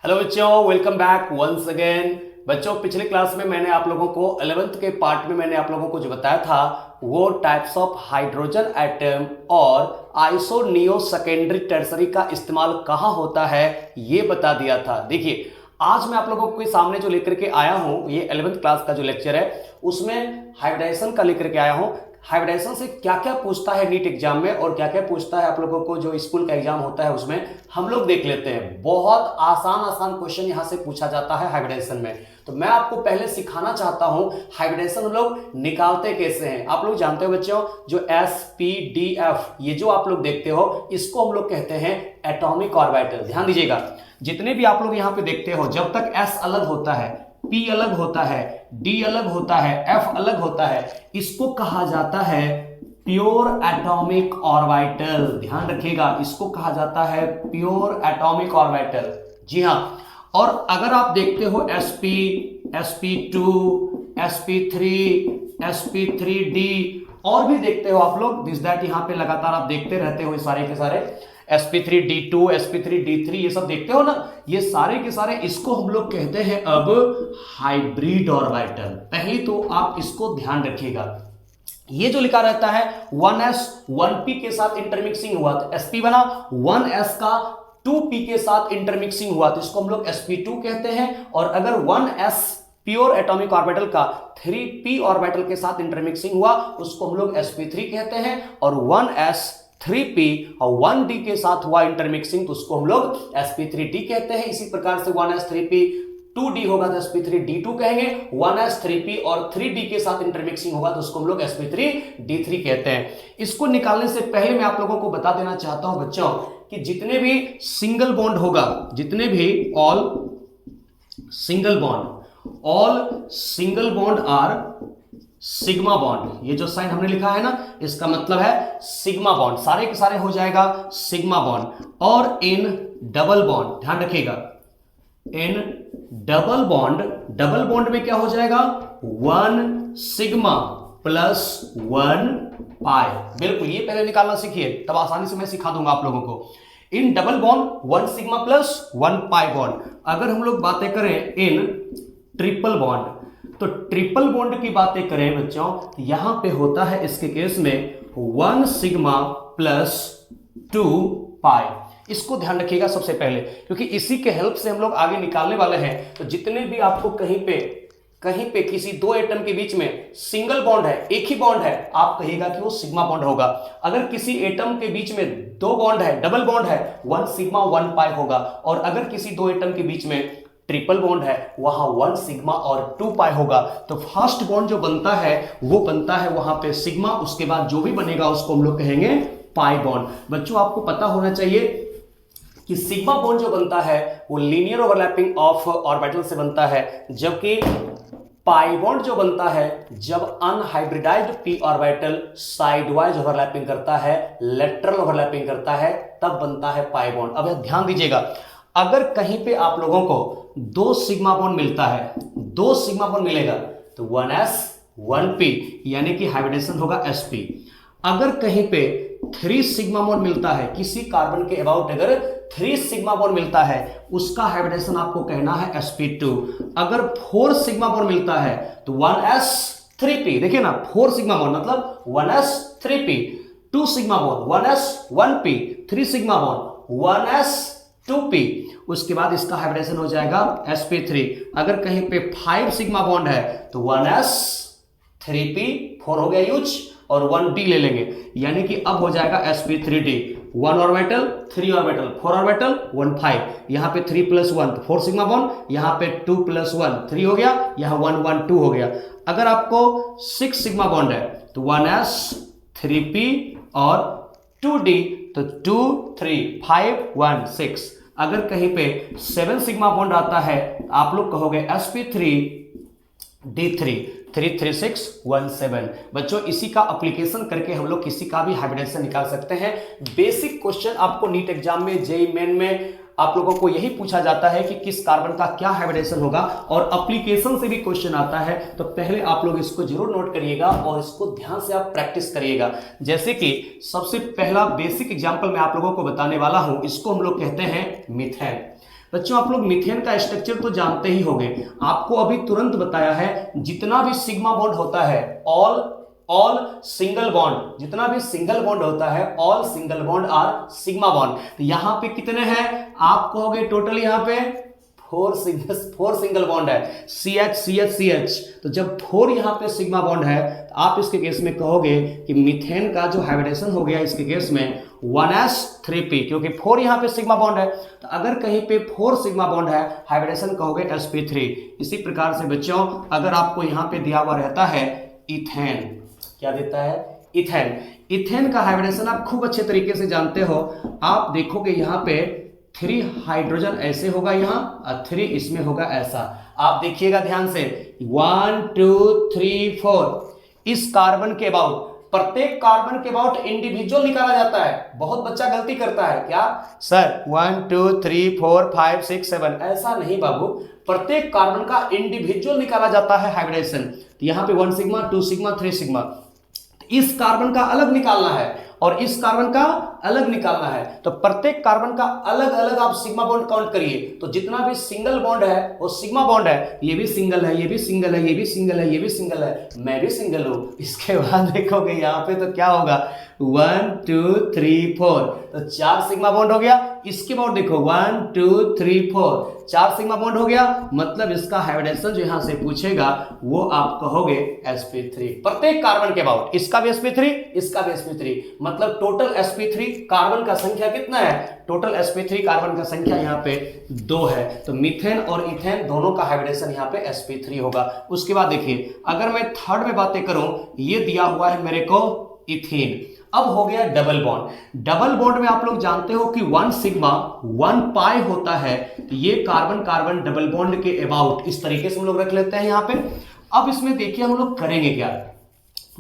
Hello बच्चों, welcome back once again. बच्चों, पिछले क्लास में मैंने आप लोगों को 11th के पार्ट में मैंने आप लोगों को जो बताया था वो टाइप्स ऑफ हाइड्रोजन एटम और आइसो नियो सेकेंडरी टर्सरी का इस्तेमाल कहाँ होता है ये बता दिया था। देखिए, आज मैं आप लोगों के सामने जो लेकर के आया हूं ये 11th क्लास का जो लेक्चर है उसमें हाइब्रिडाइजेशन का लेकर के आया हूं। हाइब्रिडाइजेशन से क्या क्या पूछता है नीट एग्जाम में और क्या क्या पूछता है आप लोगों को जो स्कूल का एग्जाम होता है उसमें हम लोग देख लेते हैं। बहुत आसान आसान क्वेश्चन यहां से पूछा जाता है हाइब्रिडाइजेशन में। तो मैं आपको पहले सिखाना चाहता हूं हाइब्रिडाइजेशन हम लोग निकालते कैसे हैं। आप लोग जानते हो बच्चों, जो SPDF ये जो आप लोग देखते हो इसको हम लोग कहते हैं एटॉमिक ऑर्बिटल। ध्यान दीजिएगा, जितने भी आप लोग यहां पे देखते हो जब तक S अलग होता है, P अलग होता है, D अलग होता है, F अलग होता है, इसको कहा जाता है प्योर एटॉमिक ऑर्बिटल। ध्यान रखिएगा, इसको कहा जाता है प्योर एटॉमिक ऑर्बिटल। जी हां, और अगर आप देखते हो SP, SP2, SP3, SP3D और भी देखते हो आप लोग दिस दैट, यहां पे लगातार आप देखते रहते हो सारे के सारे SP3D2, SP3D3 ये सब देखते हो ना, ये सारे के सारे इसको हम लोग कहते हैं अब हाइब्रिड ऑर्बिटल। पहली तो आप इसको ध्यान रखिएगा, ये जो लिखा रहता है 1s 1p के साथ इंटरमिक्सिंग हुआ तो sp बना, 1s का 2p के साथ इंटरमिक्सिंग हुआ तो इसको हम लोग sp2 कहते हैं। और अगर 1s प्योर एटॉमिक ऑर्बिटल का 3p ऑर्बिटल के साथ इंटरमिक्सिंग हुआ उसको हम लोग sp3 कहते हैं। और 1s 3p और 1d के साथ हुआ इंटरमिक्सिंग तो उसको हम लोग sp3d कहते हैं। इसी प्रकार से 1s 3p 2d होगा तो sp3d2 कहेंगे, 1s 3p और 3d के साथ इंटरमिक्सिंग होगा तो उसको हम लोग sp3d3 कहते हैं। इसको निकालने से पहले मैं आप लोगों को बता देना चाहता हूं बच्चों कि जितने भी सिंगल बॉन्ड होगा, जितने भी all single bond are sigma bond. ये जो साइन हमने लिखा है ना इसका मतलब है सिग्मा बॉन्ड, सारे के सारे हो जाएगा सिग्मा बॉन्ड। और इन डबल बॉन्ड, ध्यान रखिएगा, इन डबल बॉन्ड में क्या हो जाएगा 1 सिग्मा प्लस 1 पाई। बिल्कुल, ये पहले निकालना सीखिए तब आसानी से मैं सिखा दूंगा आप लोगों को। In double bond 1 sigma plus 1 pi bond. अगर हम लोग बातें करें इन ट्रिपल बॉन्ड, तो ट्रिपल बॉन्ड की बातें करें बच्चों, यहां पे होता है इसके केस में 1 सिग्मा प्लस 2 पाई। इसको ध्यान रखिएगा सबसे पहले, क्योंकि इसी के हेल्प से हम लोग आगे निकालने वाले हैं। तो जितने भी आपको कहीं पे किसी दो एटम के बीच में सिंगल बॉन्ड है, एक ही बॉन्ड है, आप कहिएगा कि वो सिग्मा बॉन्ड होगा। अगर किसी एटम के बीच में दो बॉन्ड है, डबल बॉन्ड है, 1 सिग्मा 1 पाई होगा। और अगर किसी दो एटम के बीच में ट्रिपल बॉन्ड है वहां 1 सिग्मा और 2 पाई होगा। तो फर्स्ट बॉन्ड जो बनता है वो बनता है वहां पे सिग्मा, उसके बाद जो भी बनेगा उसको हम लोग कहेंगे पाई बॉन्ड। बच्चों, आपको पता होना चाहिए कि सिग्मा बॉन्ड जो बनता है वो लीनियर ओवरलैपिंग ऑफ ऑर्बिटल से बनता है, जबकि पाई बॉन्ड जो बनता है जब unhybridised p orbital sideways overlapping करता है, लेटरल ओवरलैपिंग करता है, तब बनता है पाई बॉन्ड। अब ध्यान दीजिएगा, अगर कहीं पे आप लोगों को 2 सिग्मा बॉन्ड मिलता है, 2 सिग्मा बॉन्ड मिलेगा तो 1s 1p यानी कि हाइब्रिडेशन होगा sp। अगर कहीं पे 3 सिग्मा बॉन्ड मिलता है, किसी कार्बन के अबाउट अगर 3 सिग्मा बॉन्ड मिलता है उसका हाइब्रिडेशन आपको कहना है sp2। अगर 4 सिग्मा बॉन्ड मिलता है तो 1s 3p, देखिए ना 4 सिग्मा बॉन्ड मतलब 1s 3p, 2 sigma bond 1s 1p, 3 sigma bond 1s 2p, उसके बाद इसका हाइब्रिडेशन हो जाएगा sp3। अगर कहीं पे 5 सिग्मा बॉन्ड है तो 1s 3p, 4 हो गया यूज, और 1d ले लेंगे, यानी कि अब हो जाएगा sp3d। 1 ऑर्बिटल 3 ऑर्बिटल 4 ऑर्बिटल 1 5, यहां पे 3 प्लस 1 4 सिग्मा बॉन्ड, यहां पे 2 प्लस 1 3 हो गया, यहां 1 1 2 हो गया। अगर आपको 6 सिग्मा बॉन्ड है तो 1s 3p और 2d, तो 2 3 5 1 6। अगर कहीं पे 7 सिग्मा बॉन्ड आता है आप लोग कहोगे sp3 d3, 3 3 6 1 7। बच्चों, इसी का एप्लीकेशन करके हम लोग किसी का भी हाइब्रिडेशन निकाल सकते हैं। बेसिक क्वेश्चन आपको नीट एग्जाम में, जेईई मेन में आप लोगों को यही पूछा जाता है कि किस कार्बन का क्या हाइब्रिडेशन होगा, और एप्लीकेशन से भी क्वेश्चन आता है। तो पहले आप लोग इसको जरूर नोट करिएगा और इसको ध्यान से आप प्रैक्टिस करिएगा। जैसे कि सबसे पहला बेसिक एग्जांपल मैं आप लोगों को बताने वाला हूं, इसको हम लोग कहते हैं मीथेन। बच्चों आप लोग मीथेन का स्ट्रक्चर तो जानते ही होंगे, आपको अभी तुरंत बताया है, जितना भी सिग्मा बॉन्ड होता है ऑल सिंगल बॉन्ड, जितना भी सिंगल बॉन्ड होता है all single bond are sigma bond. तो यहां पे कितने हैं आप कहोगे टोटल, यहां पे फोर सिंगल बॉन्ड है, CH। तो जब 4 यहां पे सिग्मा बॉन्ड है तो आप इसके केस में कहोगे कि मीथेन का जो हाइब्रिडेशन हो गया इसके केस में 1s3p, क्योंकि 4 यहां पे सिग्मा बॉन्ड है। तो अगर कहीं पे 4 सिग्मा बॉन्ड है हाइब्रिडेशन कहोगे sp3। इसी प्रकार से बच्चों अगर आपको यहां पे दिया हुआ रहता है इथेन, क्या देता है इथेन का हाइब्रिडेशन आप खूब अच्छे तरीके से जानते हो। आप देखोगे यहां पे 3 हाइड्रोजन ऐसे होगा यहां और 3 इसमें होगा ऐसा। आप देखिएगा ध्यान से 1 2 3 4 इस कार्बन के अबाउट, प्रत्येक कार्बन के अबाउट इंडिविजुअल निकाला जाता है। बहुत बच्चा गलती करता है, क्या सर 1 2 3 4 5 6 7, ऐसा नहीं बाबू, प्रत्येक कार्बन का इंडिविजुअल निकाला जाता है हाइब्रिडेशन। तो यहां पे 1 सिग्मा 2 सिग्मा 3 सिग्मा, इस कार्बन का अलग निकालना है और इस कार्बन का अलग निकालना है। तो प्रत्येक कार्बन का अलग अलग आप सिग्मा बॉन्ड काउंट करिए, तो जितना भी सिंगल बॉन्ड है वो सिग्मा बॉन्ड है। ये भी सिंगल है, ये भी सिंगल है, ये भी सिंगल है, ये भी सिंगल है, मैं भी सिंगल हूं। इसके बाद देखोगे यहाँ पे तो क्या होगा 1 2 3 4, तो 4 सिग्मा बॉन्ड हो गया। इसके बाद देखो 1 2 3 4 4 सिग्मा बॉन्ड हो गया, मतलब इसका हाइब्रिडेशन जो यहां से पूछेगा वो आप कहोगे sp3 प्रत्येक कार्बन के अबाउट, इसका भी sp3 इसका भी sp3, मतलब टोटल sp3 कार्बन का संख्या कितना है, टोटल sp3 कार्बन का संख्या यहाँ पे 2 है। तो मीथेन और इथेन दोनों का हाइब्रिडेशन यहाँ पे sp3 होगा। उसके बाद देखिए अगर मैं थर्ड में बातें करूं, ये दिया हुआ है मेरे को इथेन। अब हो गया डबल बॉन्ड। डबल बॉन्ड में आप लोग जानते हो कि 1 सिग्मा 1 पाई होता है। तो ये कार्बन कार्बन डबल बॉन्ड के अबाउट इस तरीके से हम लोग रख लेते हैं यहाँ पे। अब इसमें देखिए हम लोग करेंगे क्या,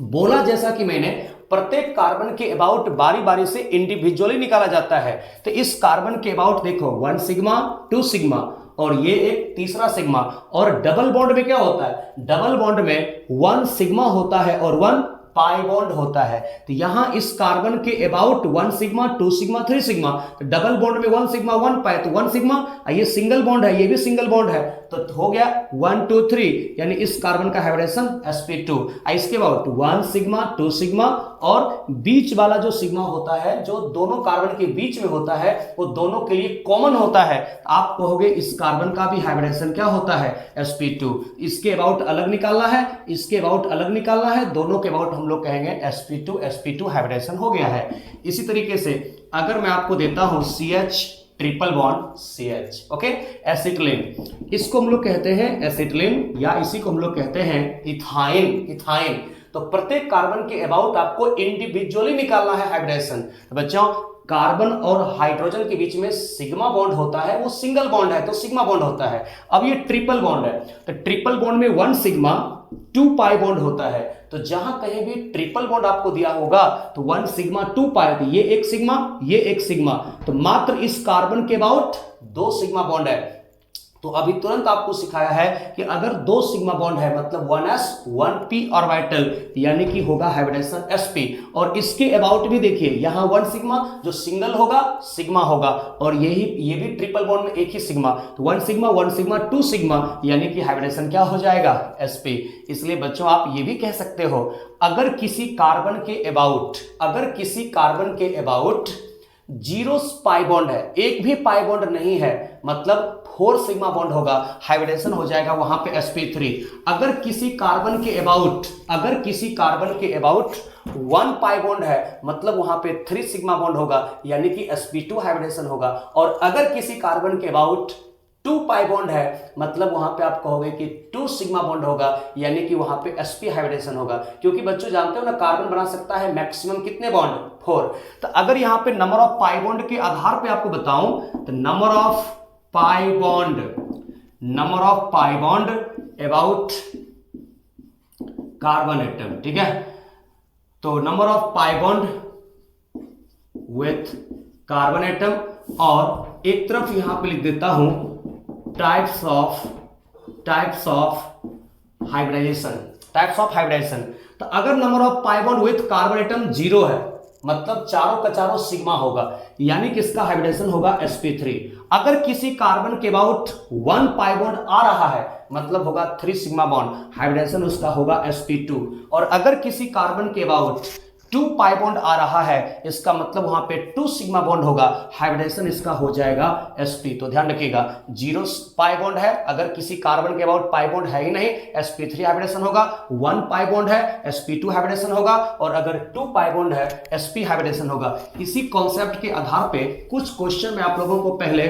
बोला जैसा कि मैंने प्रत्येक कार्बन के अबाउट बारी बारी से इंडिविजुअली निकाला जाता है। तो इस कार्बन के अबाउट देखो 1 सिग्मा 2 सिग्मा और ये एक तीसरा सिग्मा। और डबल बॉन्ड में क्या होता है, डबल बॉन्ड में 1 सिग्मा होता है और 1 पाई बॉन्ड होता है। तो यहां इस कार्बन के अबाउट 1 सिग्मा 2 सिग्मा 3 सिग्मा, तो डबल बॉन्ड में 1 सिग्मा 1 पाई, तो 1 सिग्मा, ये सिंगल बॉन्ड है, ये भी सिंगल बॉन्ड है, तो हो गया 1 2 3, यानी इस कार्बन का हाइब्रिडेशन sp2। इसके बाद 1 सिग्मा 2 सिग्मा और बीच वाला जो सिग्मा होता है जो दोनों कार्बन के बीच में होता है वो दोनों के लिए कॉमन होता है। आप कहोगे इस कार्बन का भी हाइब्रिडेशन क्या होता है sp2। इसके अबाउट अलग निकालना है, इसके अबाउट अलग निकालना है, दोनों के अबाउट हम लोग कहेंगे sp2 हाइब्रिडेशन हो गया है। इसी तरीके से अगर मैं आपको देता हूं CH triple bond CH, okay, acetylene, इसको हम लोग कहते हैं एसिटिलीन या इसी को हम लोग कहते हैं इथाइन। तो प्रत्येक कार्बन के अबाउट आपको इंडिविजुअली निकालना है हाइब्रिडेशन। तो बच्चों कार्बन और हाइड्रोजन के बीच में सिग्मा बॉन्ड होता है, वो सिंगल बॉन्ड है तो सिग्मा बॉन्ड होता है। अब ये ट्रिपल बॉन्ड है, तो ट्रिपल बॉन्ड में 1 सिग्मा 2 पाई बॉन्ड होता है। तो जहां कहीं भी ट्रिपल बॉन्ड आपको दिया होगा तो 1 सिग्मा 2 पाई, तो ये एक सिग्मा ये एक सिग्मा, तो मात्र इस कार्बन के अबाउट 2 सिग्मा बॉन्ड है। तो अभी तुरंत आपको सिखाया है कि अगर 2 सिग्मा बॉन्ड है मतलब 1s 1p ऑर्बिटल, यानी कि होगा हाइब्रिडेशन sp। और इसके अबाउट भी देखिए यहां 1 सिग्मा जो सिंगल होगा सिग्मा होगा, और ये भी ट्रिपल बॉन्ड में एक ही सिग्मा, तो 1 सिग्मा 2 सिग्मा, यानी कि हाइब्रिडेशन क्या हो जाएगा sp। इसलिए बच्चों आप ये भी कह सकते हो अगर किसी कार्बन के अबाउट 0 पाई बॉन्ड है, एक भी पाई बॉन्ड नहीं है, मतलब 4 सिग्मा बॉन्ड होगा, हाइब्रिडेशन हो जाएगा वहां पे sp3। अगर किसी कार्बन के अबाउट 1 पाई बॉन्ड है, मतलब वहां पे 3 सिग्मा बॉन्ड होगा, यानी कि sp2 हाइब्रिडेशन होगा। और अगर किसी कार्बन के अबाउट 2 पाई बॉन्ड है, मतलब वहां पे आप कहोगे कि 2 सिग्मा बॉन्ड होगा, यानी कि वहां पे sp हाइब्रिडेशन होगा। क्योंकि बच्चों जानते हो ना कार्बन बना सकता है मैक्सिमम कितने बॉन्ड, 4। तो अगर यहां पे नंबर ऑफ पाई बॉन्ड के आधार पे आपको बताऊं तो number of pi bond about carbon atom, ठीक है। तो number of pi bond with carbon atom, और एक तरफ यहां पे लिख देता हूं टाइप्स ऑफ हाइब्रिडेशन। तो अगर number of pi bond with carbon atom 0 है, मतलब चारों का चारों सिग्मा होगा, यानी कि इसका हाइब्रिडेशन होगा sp3। अगर किसी कार्बन के अबाउट 1 पाई बॉन्ड आ रहा है मतलब होगा 3 सिग्मा बॉन्ड, हाइब्रिडेशन उसका होगा sp2। और अगर किसी कार्बन के अबाउट 2 पाई बॉन्ड आ रहा है इसका मतलब वहां पे 2 सिग्मा बॉन्ड होगा, हाइब्रिडेशन इसका हो जाएगा sp। तो ध्यान रखिएगा 0 पाई बॉन्ड है, अगर किसी कार्बन के अबाउट पाई बॉन्ड है ही नहीं sp3 हाइब्रिडेशन होगा, 1 पाई बॉन्ड है sp2 हाइब्रिडेशन होगा, और अगर 2 पाई बॉन्ड है sp हाइब्रिडेशन होगा। इसी कॉन्सेप्ट के आधार पे कुछ क्वेश्चन मैं आप लोगों को पहले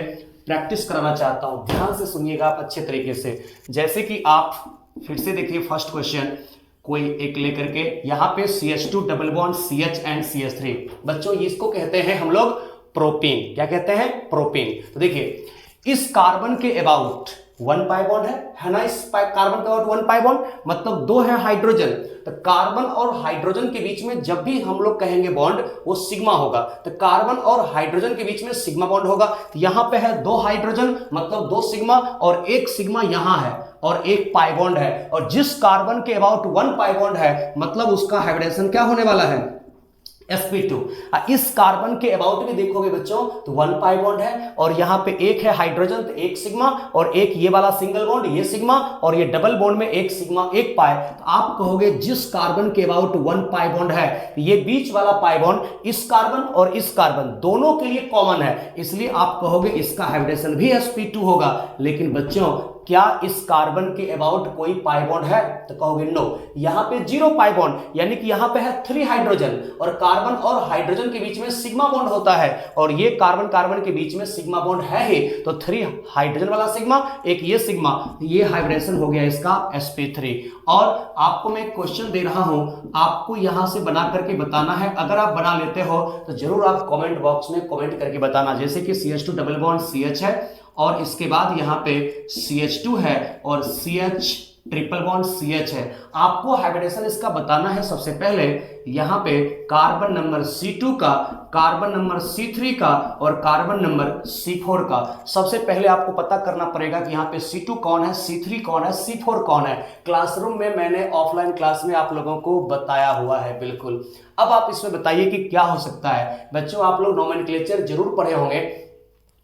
प्रैक्टिस कराना चाहता हूं, ध्यान से सुनिएगा आप अच्छे तरीके से। जैसे कि आप फिर से देखिए फर्स्ट क्वेश्चन कोई एक लेकर के, यहां पे CH2 double bond CH and CH3, बच्चों इसको कहते हैं हम लोग प्रोपेन। क्या कहते हैं? प्रोपेन। तो देखिए इस कार्बन के अबाउट 1 पाई बॉन्ड है ना, इस कार्बन के अबाउट 1 पाई बॉन्ड मतलब 2 है हाइड्रोजन। तो कार्बन और हाइड्रोजन के बीच में जब भी हम लोग कहेंगे बॉन्ड वो सिग्मा होगा, तो कार्बन और हाइड्रोजन के बीच में सिग्मा बॉन्ड होगा। तो यहां पे है 2 हाइड्रोजन मतलब 2 सिग्मा, और 1 सिग्मा यहां है और 1 पाई बॉन्ड है, और जिस कार्बन के अबाउट 1 पाई बॉन्ड है मतलब उसका हाइब्रिडेशन क्या होने वाला है? sp2। इस कार्बन के अबाउट भी देखोगे बच्चों तो 1 पाई बॉन्ड है, और यहां पे 1 है हाइड्रोजन तो 1 सिग्मा, और 1 ये वाला सिंगल बॉन्ड ये सिग्मा, और ये डबल बॉन्ड में 1 सिग्मा 1 पाई। तो आप कहोगे जिस कार्बन के अबाउट 1 पाई बॉन्ड है ये बीच वाला पाई बॉन्ड इस कार्बन और इस कार्बन दोनों के लिए कॉमन है, इसलिए आप कहोगे इसका हाइब्रिडेशन भी sp2 होगा। लेकिन बच्चों क्या इस कार्बन के अबाउट कोई पाई बॉन्ड है? तो कहोगे नो, यहां पे 0 पाई बॉन्ड, यानी कि यहां पे है 3 हाइड्रोजन, और कार्बन और हाइड्रोजन के बीच में सिग्मा बॉन्ड होता है, और ये कार्बन कार्बन के बीच में सिग्मा बॉन्ड है ही, तो 3 हाइड्रोजन वाला सिग्मा, एक ये सिग्मा, ये हाइब्रिडेशन हो गया इसका sp3। और आपको मैं क्वेश्चन दे रहा हूं, आपको यहां से बना करके बताना है। अगर आप बना लेते हो तो जरूर आप कमेंट बॉक्स में कमेंट करके बताना। जैसे कि CH2 डबल बॉन्ड CH है, और इसके बाद यहां पे CH2 है और CH ट्रिपल बॉन्ड CH है। आपको हाइब्रिडेशन इसका बताना है। सबसे पहले यहां पे कार्बन नंबर C2 का, कार्बन नंबर C3 का और कार्बन नंबर C4 का सबसे पहले आपको पता करना पड़ेगा कि यहाँ पे C2 कौन है, C3 कौन है, C4 कौन है। क्लासरूम में मैंने ऑफलाइन क्लास में आप लोगों को बताया हुआ है बिल्कुल। अब आप इसमें बताइए कि क्या हो सकता है। बच्चों आप लोग नोमेनक्लेचर जरूर पढ़े होंगे,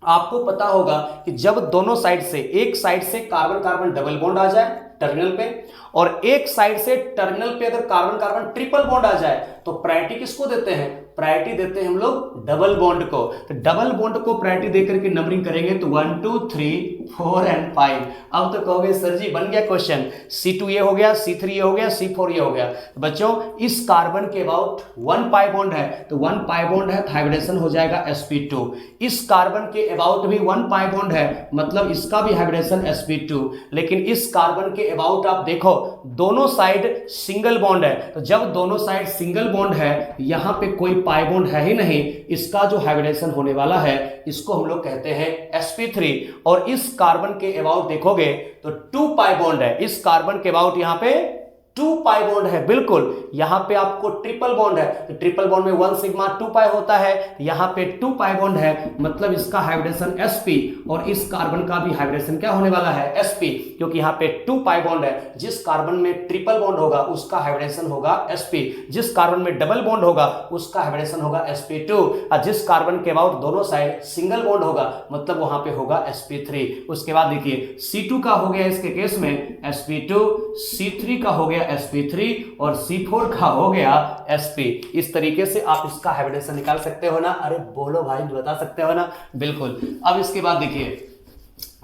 आपको पता होगा कि जब दोनों साइड से, एक साइड से कार्बन कार्बन डबल बॉन्ड आ जाए टर्मिनल पे, और एक साइड से टर्मिनल पे अगर कार्बन कार्बन ट्रिपल बॉन्ड आ जाए तो प्रायोरिटी किसको देते हैं? प्रायोरिटी देते हैं हम लोग डबल बॉन्ड को। तो डबल बॉन्ड को प्रायोरिटी देकर के नंबरिंग करेंगे तो 1 2 3 4 एंड 5। अब तो कहोगे सर जी बन गया क्वेश्चन, C2 ये हो गया, C3 ये हो गया, C4 ये हो गया। तो बच्चों इस कार्बन के अबाउट 1 पाई बॉन्ड है, तो 1 पाई बॉन्ड है, हाइब्रिडेशन हो जाएगा sp2। इस कार्बन के अबाउट भी 1 पाई बॉन्ड है, मतलब इसका भी हाइब्रिडेशन sp2। लेकिन इस कार्बन के अबाउट आप देखो दोनों साइड सिंगल बॉन्ड है, तो जब दोनों साइड सिंगल बॉन्ड है, यहां पे कोई पाई बॉन्ड है ही नहीं, इसका जो हाइब्रिडेशन होने वाला है इसको हम लोग कहते हैं sp3। और इस कार्बन के अबाउट देखोगे तो 2 पाई बॉन्ड है, इस कार्बन के अबाउट यहां पे 2 पाई बॉन्ड है बिल्कुल। यहां पे आपको ट्रिपल बॉन्ड है, तो ट्रिपल बॉन्ड में 1 सिग्मा 2 पाई होता है, यहां पे 2 पाई बॉन्ड है, मतलब इसका हाइब्रिडेशन sp, और इस कार्बन का भी हाइब्रिडेशन क्या होने वाला है? sp, क्योंकि यहां पे 2 पाई बॉन्ड है। जिस कार्बन में ट्रिपल बॉन्ड होगा उसका हाइब्रिडेशन होगा sp, जिस कार्बन में डबल बॉन्ड होगा उसका हाइब्रिडेशन होगा sp2, और जिस कार्बन के अबाउट दोनों साइड सिंगल बॉन्ड होगा मतलब वहां पे होगा sp3। उसके बाद देखिए C2 का हो गया इसके केस में sp2, C3 का हो गया sp3 और C4 का हो गया sp। इस तरीके से आप इसका हाइब्रिडेशन निकाल सकते हो ना? अरे बोलो भाई, बता सकते हो ना? बिल्कुल। अब इसके बाद देखिए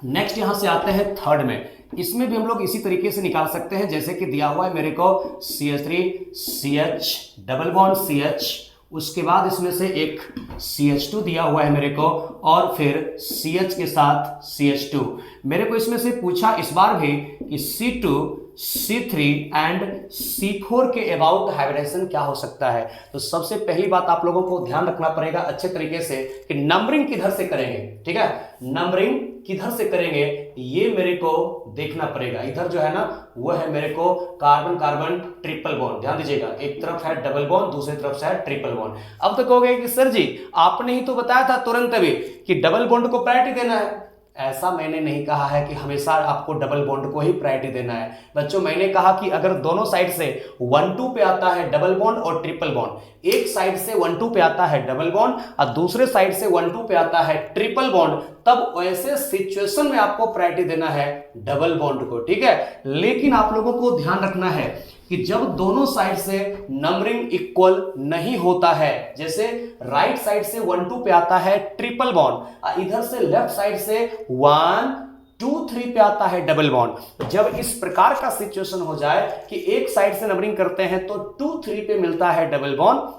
नेक्स्ट यहां से आते हैं थर्ड में, इसमें भी हम लोग इसी तरीके से निकाल सकते हैं। जैसे कि दिया हुआ है मेरे को CH3 CH double bond CH, उसके बाद इसमें से एक CH2 दिया हुआ है मेरे को, और फिर CH के साथ CH2। मेरे को इसमें से पूछा इस बार भी कि C2 C3 एंड C4 के अबाउट हाइब्रिडेशन क्या हो सकता है। तो सबसे पहली बात आप लोगों को ध्यान रखना पड़ेगा अच्छे तरीके से कि नंबरिंग किधर से करेंगे, ठीक है? नंबरिंग किधर से करेंगे ये मेरे को देखना पड़ेगा। इधर जो है ना वो है मेरे को कार्बन कार्बन ट्रिपल बॉन्ड, ध्यान दीजिएगा, एक तरफ है डबल बॉन्ड, दूसरी तरफ से है ट्रिपल बॉन्ड। अब तो कहोगे कि सर जी आपने ही तो बताया था तुरंत अभी कि डबल बॉन्ड को प्रायोरिटी देना है, ऐसा मैंने नहीं कहा है कि हमेशा आपको डबल बॉन्ड को ही प्रायोरिटी देना है बच्चों। मैंने कहा कि अगर दोनों साइड से 1-2 पे आता है डबल बॉन्ड और ट्रिपल बॉन्ड, एक साइड से 1-2 पे आता है डबल बॉन्ड और दूसरे साइड से 1-2 पे आता है ट्रिपल बॉन्ड, तब वैसे सिचुएशन में आपको प्रायोरिटी देना है डबल बॉन्ड को, ठीक है। लेकिन आप लोगों को ध्यान रखना है कि जब दोनों साइड से नंबरिंग इक्वल नहीं होता है, जैसे राइट साइड से 1-2 पे आता है ट्रिपल बॉन्ड, इधर से लेफ्ट साइड से 1-2-3 पे आता है डबल बॉन्ड, जब इस प्रकार का सिचुएशन हो जाए कि एक साइड से नंबरिंग करते हैं तो 2-3 पे मिलता है डबल बॉन्ड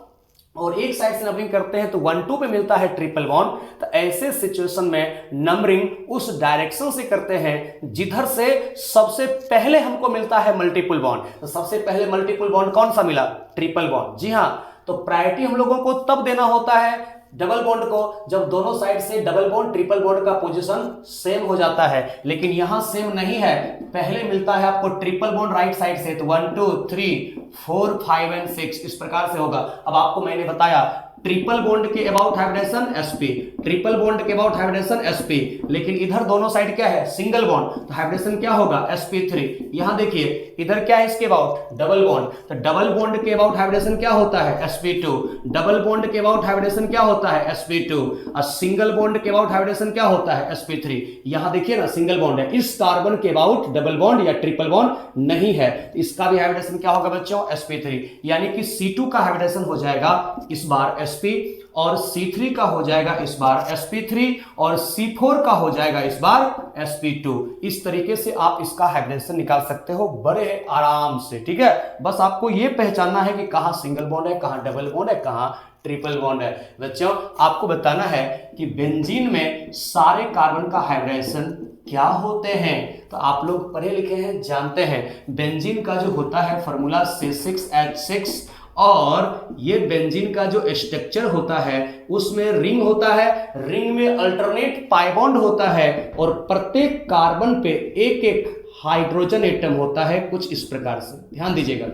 और एक साइड से नंबरिंग करते हैं तो 1-2 पे मिलता है ट्रिपल बॉन्ड, तो ऐसे सिचुएशन में नंबरिंग उस डायरेक्शन से करते हैं जिधर से सबसे पहले हमको मिलता है मल्टीपल बॉन्ड। तो सबसे पहले मल्टीपल बॉन्ड कौन सा मिला? Triple bond. जी हां, तो प्रायोरिटी हम लोगों को तब देना होता है डबल बॉन्ड को जब दोनों साइड से डबल बॉन्ड ट्रिपल बॉन्ड का पोजीशन सेम हो जाता है, लेकिन यहां सेम नहीं है। पहले मिलता है आपको ट्रिपल बॉन्ड राइट साइड से, तो 1 2 3 4 5 एंड 6 इस प्रकार से होगा। अब आपको मैंने बताया ट्रिपल बॉन्ड के about hybridisation sp, triple bond के अबाउट हाइब्रिडेशन sp, लेकिन इधर दोनों साइड क्या है? सिंगल बॉन्ड, तो हाइब्रिडेशन क्या होगा? sp3। यहां देखिए इधर क्या है इसके अबाउट? डबल बॉन्ड, तो डबल बॉन्ड के अबाउट हाइब्रिडेशन क्या होता है? sp2। डबल बॉन्ड के अबाउट हाइब्रिडेशन क्या होता है? sp2। और सिंगल बॉन्ड के अबाउट हाइब्रिडेशन क्या होता है? sp3। यहां देखिए ना सिंगल बॉन्ड है, इस कार्बन के अबाउट डबल बॉन्ड या ट्रिपल बॉन्ड नहीं है, इसका भी हाइब्रिडेशन क्या होगा बच्चों? sp3। यानी कि c2 का हाइब्रिडेशन हो जाएगा इस बार sp और C3 का हो जाएगा इस बार sp3 और C4 का हो जाएगा इस बार sp2। इस तरीके से आप इसका हाइब्रिडेशन निकाल सकते हो बड़े आराम से, ठीक है। बस आपको यह पहचानना है कि कहां सिंगल बॉन्ड है, कहां डबल बॉन्ड है, कहां ट्रिपल बॉन्ड है। बच्चों आपको बताना है कि बेंजीन में सारे कार्बन का हाइब्रिडेशन क्या होते हैं, तो आप लोग पढ़े लिखे हैं, जानते हैं बेंजीन का जो होता है फॉर्मूला C6H6 और ये बेंजीन का जो स्ट्रक्चर होता है उसमें रिंग होता है, रिंग में अल्टरनेट पाई बॉन्ड होता है और प्रत्येक कार्बन पे एक एक हाइड्रोजन एटम होता है कुछ इस प्रकार से, ध्यान दीजिएगा।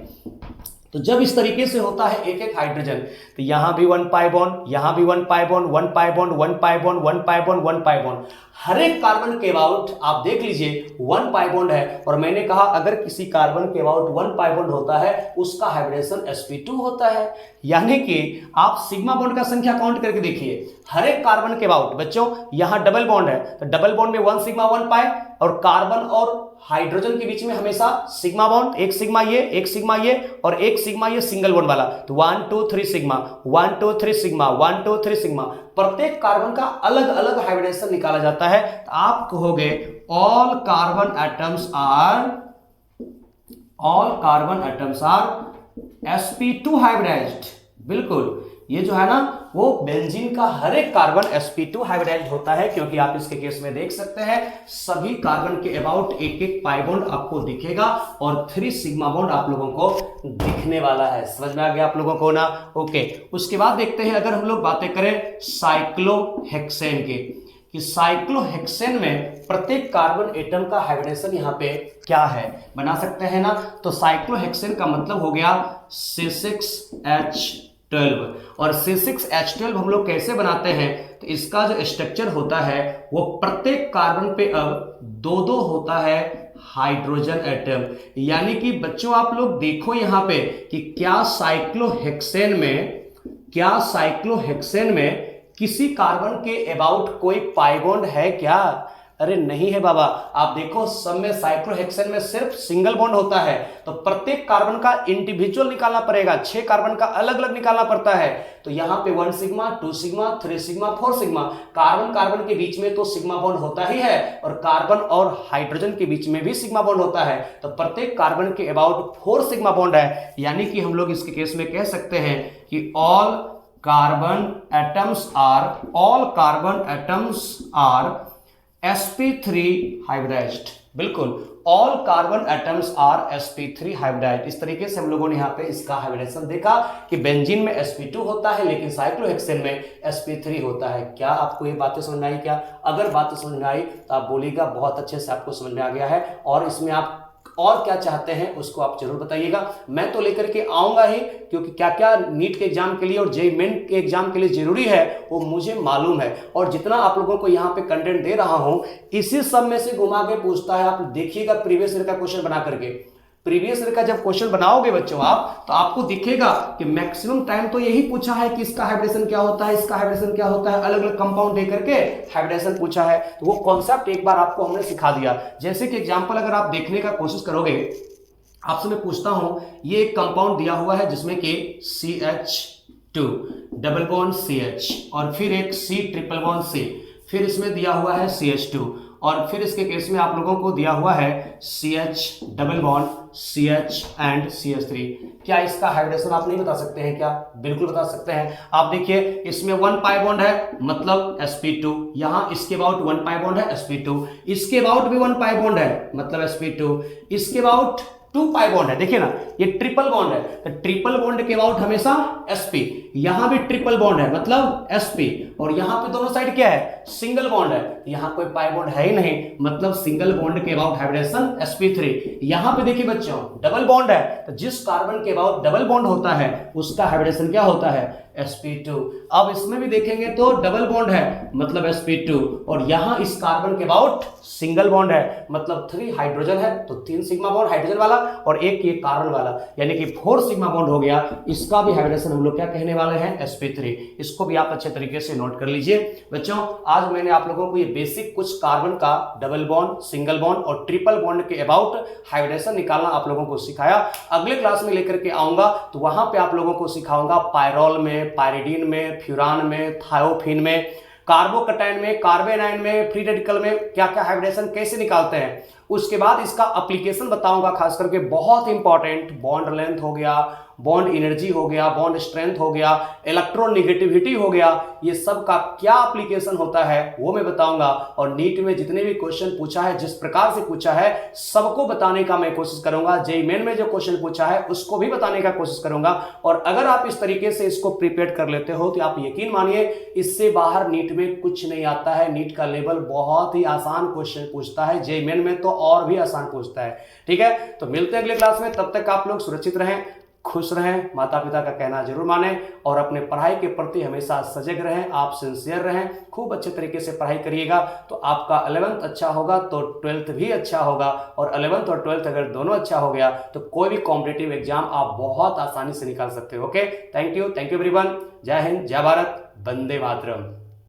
तो जब इस तरीके से होता है एक एक हाइड्रोजन, तो यहां भी 1 पाई बॉन्ड, यहां भी 1 pi bond, 1 pi bond, 1 pi bond, 1 pi bond, 1 pi bond, हर एक कार्बन के अबाउट आप देख लीजिए 1 पाई बॉन्ड है। और मैंने कहा अगर किसी कार्बन के अबाउट 1 पाई बॉन्ड होता है उसका हाइब्रिडेशन sp2 होता है। यानी कि आप सिग्मा बॉन्ड का संख्या काउंट करके देखिए, हर एक कार्बन के अबाउट बच्चों यहां डबल बॉन्ड है तो डबल बॉन्ड में 1 सिग्मा 1 पाई और कार्बन और हाइड्रोजन के बीच में हमेशा सिग्मा बॉन्ड, एक सिग्मा ये, एक सिग्मा ये और एक सिग्मा ये सिंगल बॉन्ड वाला, तो 1 2 3 सिग्मा, 1 2 3 सिग्मा, 1 2 3 सिग्मा। प्रत्येक कार्बन का अलग अलग हाइब्रिडेशन निकाला जाता है, तो आप कहोगे all carbon atoms are sp2 hybridised. बिल्कुल, ये जो है ना वो बेंजीन का हर एक कार्बन sp2 हाइब्रिडाइज्ड होता है, क्योंकि आप इसके केस में देख सकते हैं सभी कार्बन के अबाउट एक एक पाई बॉन्ड आपको दिखेगा और 3 सिग्मा बॉन्ड आप लोगों को दिखने वाला है। समझ में आ गया आप लोगों को ना? ओके, उसके बाद देखते हैं अगर हम लोग बातें करें साइक्लोहेक्सेन के, कि साइक्लोहेक्सेन में प्रत्येक कार्बन एटम का हाइब्रिडेशन यहाँ पे क्या है, बना सकते हैं ना? तो साइक्लोहेक्सेन का मतलब हो गया C6H12 और C6H12 हम लोग कैसे बनाते हैं, तो इसका जो स्ट्रक्चर होता है वो प्रत्येक कार्बन पे अब 2-2 होता है हाइड्रोजन एटम। यानी कि बच्चों आप लोग देखो यहां पे कि क्या साइक्लोहेक्सेन में किसी कार्बन के अबाउट कोई पाई बॉन्ड है क्या? अरे नहीं है बाबा। आप देखो सब में साइक्लोहेक्सेन में सिर्फ सिंगल बॉन्ड होता है, तो प्रत्येक कार्बन का इंडिविजुअल निकालना पड़ेगा, 6 कार्बन का अलग अलग निकालना पड़ता है। तो यहाँ पे 1 sigma, 2 sigma, 3 sigma, 4 sigma, carbon के बीच में तो सिग्मा बॉन्ड होता ही है और कार्बन और हाइड्रोजन के बीच में भी सिग्मा बॉन्ड होता है, तो प्रत्येक कार्बन के अबाउट 4 सिग्मा बॉन्ड है। यानी कि हम लोग इसके केस में कह सकते हैं कि all carbon atoms are sp3 hybridised. बिल्कुल, all carbon atoms are sp3 hybridised. इस तरीके से हम लोगों ने यहाँ पे इसका हाइब्रिडेशन देखा कि बेंजीन में sp2 होता है लेकिन साइक्लोहेक्सेन में sp3 होता है। क्या आपको ये बातें समझ में आई? क्या अगर बातें समझ में आई तो आप बोलिएगा बहुत अच्छे से आपको समझ में आ गया है। और इसमें आप और क्या चाहते हैं उसको आप जरूर बताइएगा। मैं तो लेकर के आऊंगा ही, क्योंकि क्या क्या नीट के एग्जाम के लिए और जेईई मेन के एग्जाम के लिए जरूरी है वो मुझे मालूम है, और जितना आप लोगों को यहाँ पे कंटेंट दे रहा हूं इसी सब में से घुमा के पूछता है। आप देखिएगा प्रीवियस ईयर का क्वेश्चन बना करके, प्रीवियस ईयर का जब क्वेश्चन बनाओगे बच्चों आप, तो आपको दिखेगा कि मैक्सिमम टाइम तो यही पूछा है कि इसका हाइब्रिडेशन क्या होता है, इसका हाइब्रिडेशन क्या होता है, अलग अलग कंपाउंड दे करके हाइब्रिडेशन पूछा है। तो वो कॉन्सेप्ट एक बार आपको हमने सिखा दिया। जैसे कि एग्जांपल अगर आप देखने का कोशिश करोगे, आपसे मैं पूछता हूं, ये एक कंपाउंड दिया हुआ है जिसमें कि CH2 डबल बॉन्ड CH और फिर एक C ट्रिपल बॉन्ड C, फिर इसमें दिया हुआ है CH2 और फिर इसके केस में आप लोगों को दिया हुआ है CH double bond CH and CH3। क्या इसका हाइब्रिडेशन आप नहीं बता सकते हैं क्या? बिल्कुल बता सकते हैं। आप देखिए इसमें 1 पाई बॉन्ड है मतलब sp2, यहां इसके अबाउट 1 पाई बॉन्ड है sp2, इसके अबाउट भी 1 पाई बॉन्ड है मतलब sp2, इसके अबाउट 2 पाई बॉन्ड है। देखिए ना ये ट्रिपल बॉन्ड है, तो ट्रिपल बॉन्ड के अबाउट हमेशा sp, यहां भी ट्रिपल बॉन्ड है मतलब sp, और यहां पे दोनों साइड क्या है, सिंगल बॉन्ड है, यहां कोई पाई बॉन्ड है ही नहीं मतलब सिंगल बॉन्ड के अबाउट हाइब्रिडेशन sp3। यहां पे देखिए बच्चों डबल बॉन्ड है, तो जिस कार्बन के अबाउट डबल बॉन्ड होता है उसका हाइब्रिडेशन क्या होता है, sp2। अब इसमें भी देखेंगे तो डबल बॉन्ड है मतलब sp2, और यहां इस कार्बन के अबाउट सिंगल बॉन्ड है मतलब 3 हाइड्रोजन है, तो 3 सिग्मा बॉन्ड हाइड्रोजन वाला और एक ये कार्बन वाला, यानी कि 4 सिग्मा बॉन्ड हो गया। इसका भी हाइब्रिडेशन हम लोग क्या कहने वाले हैं, sp3। इसको भी आप अच्छे तरीके से नोट कर लीजिए बच्चों। आज मैंने आप लोगों को ये बेसिक कुछ कार्बन का डबल बॉन्ड, सिंगल बॉन्ड और ट्रिपल बॉन्ड के अबाउट हाइब्रिडेशन निकालना आप लोगों को सिखाया। अगले क्लास में लेकर के आऊंगा तो वहां पे आप लोगों को सिखाऊंगा पायरोल में, पायरिडीन में, फ्यूरान में, थायोफिन में, कार्बोकटाइन में, कार्बेनाइन में, फ्री रेडिकल में क्या क्या हाइब्रिडेशन कैसे निकालते हैं। उसके बाद इसका एप्लीकेशन बताऊंगा, खास करके बहुत इंपॉर्टेंट, बॉन्ड लेंथ हो गया, बॉन्ड एनर्जी हो गया, बॉन्ड स्ट्रेंथ हो गया, इलेक्ट्रोनेगेटिविटी हो गया, ये सब का क्या एप्लीकेशन होता है वो मैं बताऊंगा। और नीट में जितने भी क्वेश्चन पूछा है, जिस प्रकार से पूछा है, सबको बताने का मैं कोशिश करूंगा। जेईई मेन में जो क्वेश्चन पूछा है उसको भी बताने का कोशिश करूंगा। और अगर आप इस तरीके से इसको प्रिपेयर कर लेते हो तो आप यकीन मानिए इससे बाहर नीट में कुछ नहीं आता है। नीट का लेवल बहुत ही आसान क्वेश्चन पूछता है, जेईई मेन में तो और भी आसान पूछता है। ठीक है, तो मिलते हैं अगले क्लास में। तब तक आप लोग सुरक्षित रहें, खुश रहें, माता पिता का कहना जरूर मानें और अपने पढ़ाई के प्रति हमेशा सजग रहें, आप सिंसियर रहें, खूब अच्छे तरीके से पढ़ाई करिएगा तो आपका 11th अच्छा होगा तो 12th भी अच्छा होगा, और 11th और 12th अगर दोनों अच्छा हो गया तो कोई भी कॉम्पिटिटिव एग्जाम आप बहुत आसानी से निकाल सकते हो। Okay, thank you everyone. जय हिंद, जय भारत, वंदे मातरम।